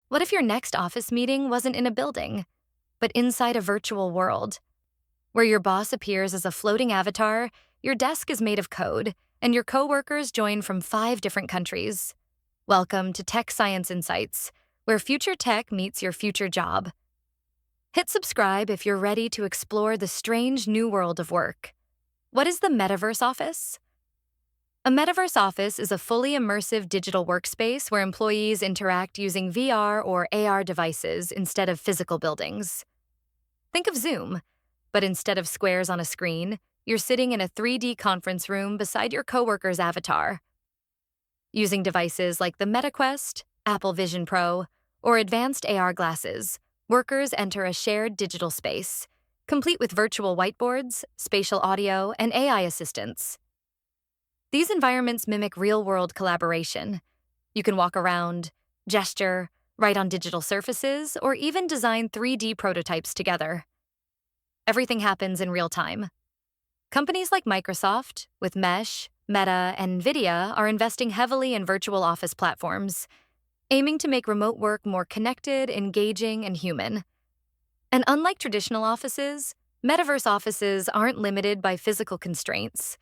What if your next office meeting wasn't in a building, but inside a virtual world, where your boss appears as a floating avatar, your desk is made of code, and your coworkers join from 5 different countries? Welcome to Tech Science Insights, where future tech meets your future job. Hit subscribe if you're ready to explore the strange new world of work. What is the metaverse office? A metaverse office is a fully immersive digital workspace where employees interact using VR or AR devices instead of physical buildings. Think of Zoom, but instead of squares on a screen, you're sitting in a 3D conference room beside your coworker's avatar. Using devices like the MetaQuest, Apple Vision Pro, or advanced AR glasses, workers enter a shared digital space, complete with virtual whiteboards, spatial audio, and AI assistants. These environments mimic real-world collaboration. You can walk around, gesture, write on digital surfaces, or even design 3D prototypes together. Everything happens in real time. Companies like Microsoft, with Mesh, Meta, and NVIDIA are investing heavily in virtual office platforms, aiming to make remote work more connected, engaging, and human. And unlike traditional offices, metaverse offices aren't limited by physical constraints.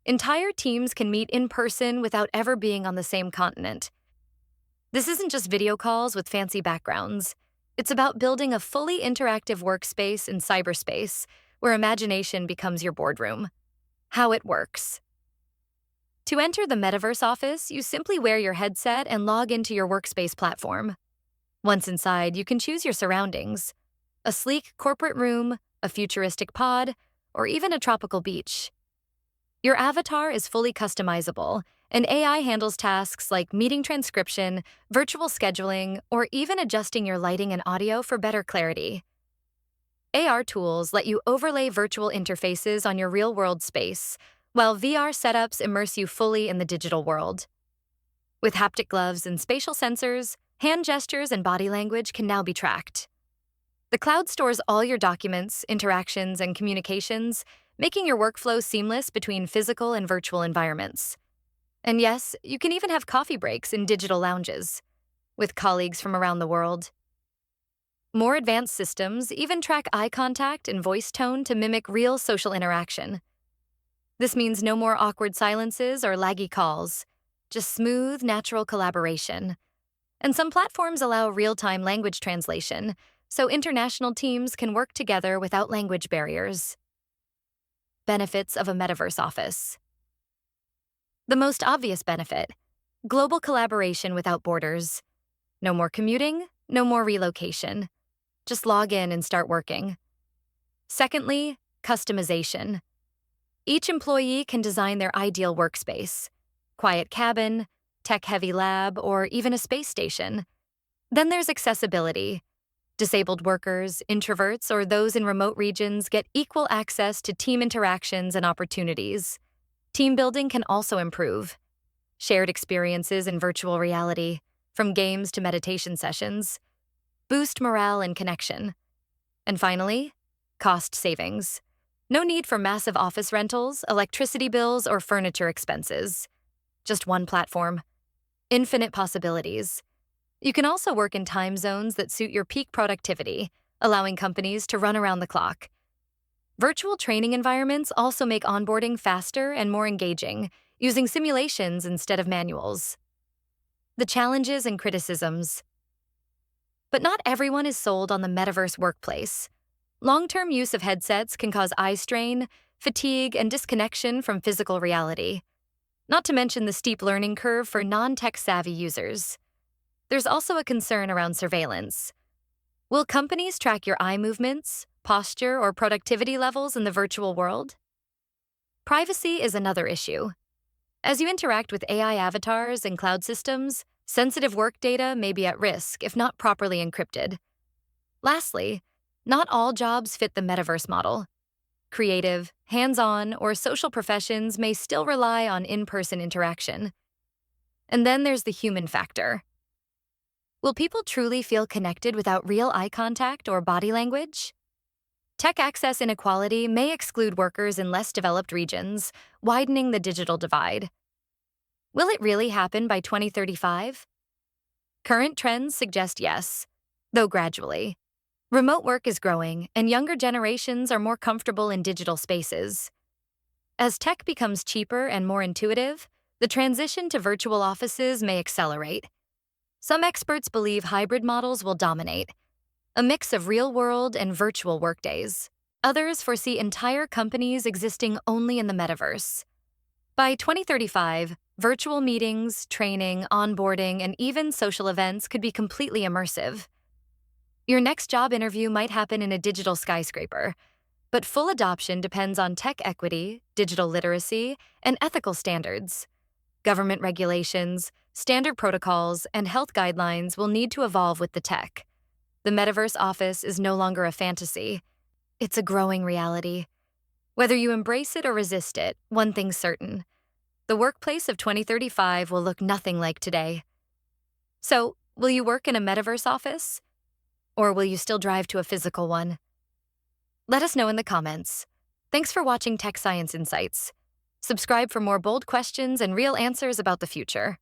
Entire teams can meet in person without ever being on the same continent. This isn't just video calls with fancy backgrounds. It's about building a fully interactive workspace in cyberspace where imagination becomes your boardroom. How it works. To enter the metaverse office, you simply wear your headset and log into your workspace platform. Once inside, you can choose your surroundings: a sleek corporate room, a futuristic pod, or even a tropical beach. Your avatar is fully customizable, and AI handles tasks like meeting transcription, virtual scheduling, or even adjusting your lighting and audio for better clarity. AR tools let you overlay virtual interfaces on your real-world space, while VR setups immerse you fully in the digital world. With haptic gloves and spatial sensors, hand gestures and body language can now be tracked. The cloud stores all your documents, interactions, and communications, making your workflow seamless between physical and virtual environments. And yes, you can even have coffee breaks in digital lounges with colleagues from around the world. More advanced systems even track eye contact and voice tone to mimic real social interaction. This means no more awkward silences or laggy calls, just smooth, natural collaboration. And some platforms allow real-time language translation, so international teams can work together without language barriers. Benefits of a metaverse office. The most obvious benefit: global collaboration without borders. No more commuting, no more relocation. Just log in and start working. Secondly, customization. Each employee can design their ideal workspace: quiet cabin, tech-heavy lab, or even a space station. Then there's accessibility. Disabled workers, introverts, or those in remote regions get equal access to team interactions and opportunities. Team building can also improve. Shared experiences in virtual reality, from games to meditation sessions, boost morale and connection. And finally, cost savings. No need for massive office rentals, electricity bills, or furniture expenses. Just one platform. Infinite possibilities. You can also work in time zones that suit your peak productivity, allowing companies to run around the clock. Virtual training environments also make onboarding faster and more engaging, using simulations instead of manuals. The challenges and criticisms. But not everyone is sold on the metaverse workplace. Long-term use of headsets can cause eye strain, fatigue, and disconnection from physical reality. Not to mention the steep learning curve for non-tech-savvy users. There's also a concern around surveillance. Will companies track your eye movements, posture, or productivity levels in the virtual world? Privacy is another issue. As you interact with AI avatars and cloud systems, sensitive work data may be at risk if not properly encrypted. Lastly, not all jobs fit the metaverse model. Creative, hands-on, or social professions may still rely on in-person interaction. And then there's the human factor. Will people truly feel connected without real eye contact or body language? Tech access inequality may exclude workers in less developed regions, widening the digital divide. Will it really happen by 2035? Current trends suggest yes, though gradually. Remote work is growing, and younger generations are more comfortable in digital spaces. As tech becomes cheaper and more intuitive, the transition to virtual offices may accelerate. Some experts believe hybrid models will dominate, a mix of real-world and virtual workdays. Others foresee entire companies existing only in the metaverse. By 2035, virtual meetings, training, onboarding, and even social events could be completely immersive. Your next job interview might happen in a digital skyscraper, but full adoption depends on tech equity, digital literacy, and ethical standards. Government regulations, standard protocols, and health guidelines will need to evolve with the tech. The metaverse office is no longer a fantasy. It's a growing reality. Whether you embrace it or resist it, one thing's certain. The workplace of 2035 will look nothing like today. So, will you work in a metaverse office? Or will you still drive to a physical one? Let us know in the comments. Thanks for watching Tech Science Insights. Subscribe for more bold questions and real answers about the future.